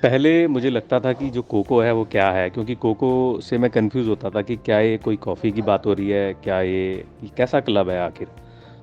पहले मुझे लगता था कि जो कोको है वो क्या है, क्योंकि कोको से मैं कंफ्यूज होता था कि क्या ये कोई कॉफ़ी की बात हो रही है, क्या ये कैसा क्लब है आखिर।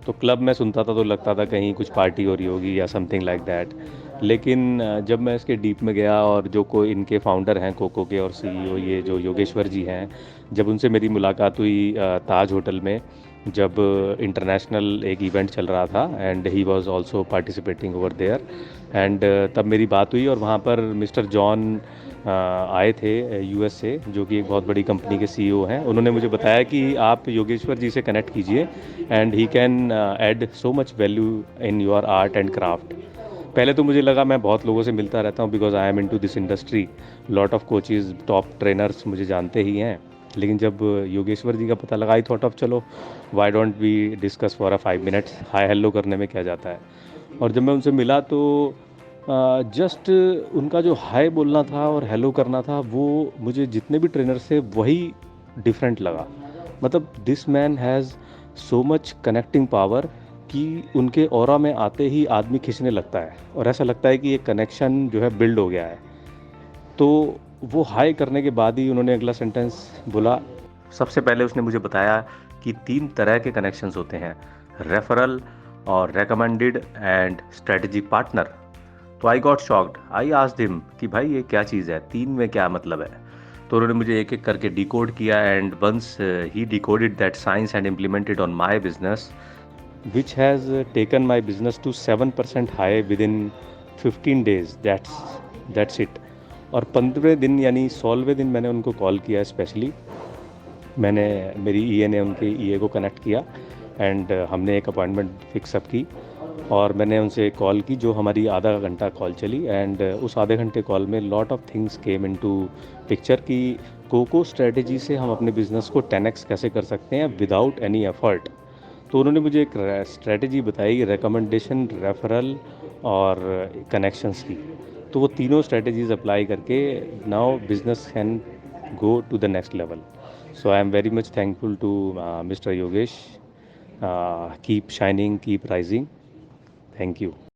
तो क्लब मैं सुनता था तो लगता था कहीं कुछ पार्टी हो रही होगी या समथिंग लाइक दैट। लेकिन जब मैं इसके डीप में गया और जो कोई इनके फाउंडर हैं कोको के और सीईओ ये जो योगेश्वर जी हैं, जब उनसे मेरी मुलाकात हुई ताज होटल में, जब इंटरनेशनल एक इवेंट चल रहा था and he was also participating over there, and तब मेरी बात हुई और वहाँ पर मिस्टर जॉन आए थे यूएस से, जो कि एक बहुत बड़ी कंपनी के सीईओ हैं। उन्होंने मुझे बताया कि आप योगेश्वर जी से कनेक्ट कीजिए and he can add so much value in your art and craft. पहले तो मुझे लगा, मैं बहुत लोगों से मिलता रहता हूँ because I am into this industry, lot of coaches top trainers मुझे जानते ही हैं। लेकिन जब योगेश्वर जी का पता लगा, आई थॉट ऑफ चलो why don't we discuss for a 5 minutes, hi hello करने में क्या जाता है। और जब मैं उनसे मिला तो जस्ट उनका जो हाय बोलना था और हेलो करना था, वो मुझे जितने भी ट्रेनर से वही डिफरेंट लगा। मतलब this man has so much connecting power कि उनके ऑरा में आते ही आदमी खींचने लगता है और ऐसा लगता है कि ये कनेक्शन जो है बिल्ड हो गया है। तो वो हाय करने के बाद ही उन्होंने अगला सेंटेंस बोला। सबसे पहले उसने मुझे बताया कि 3 तरह के कनेक्शंस होते हैं, रेफरल और रेकमेंडेड एंड स्ट्रेटेजिक पार्टनर। तो I got shocked, I asked him कि भाई ये क्या चीज़ है, 3 में क्या मतलब है। तो उन्होंने मुझे एक एक करके डिकोड किया and once he decoded that science and implemented on my business, which has taken my business to 7% high within 15 days, that's it। और 15वें दिन यानी 16वें दिन मैंने उनको कॉल किया स्पेशली। मैंने मेरी ईए ने उनके ईए को कनेक्ट किया एंड हमने एक अपॉइंटमेंट फिक्स अप की और मैंने उनसे कॉल की, जो हमारी आधा घंटा कॉल चली। एंड उस आधे घंटे कॉल में lot of things came into picture कि कोको स्ट्रेटेजी से हम अपने बिजनेस को 10x कैसे कर सकते हैं विदाउट एनी एफर्ट। तो उन्होंने मुझे एक स्ट्रेटेजी बताई, रिकमेंडेशन, रेफरल और कनेक्शंस की। तो वो तीनों स्ट्रेटेजीज अप्लाई करके now business can go to the next level. So I am very much thankful to Mr. Yogesh. Keep shining, keep rising. Thank you.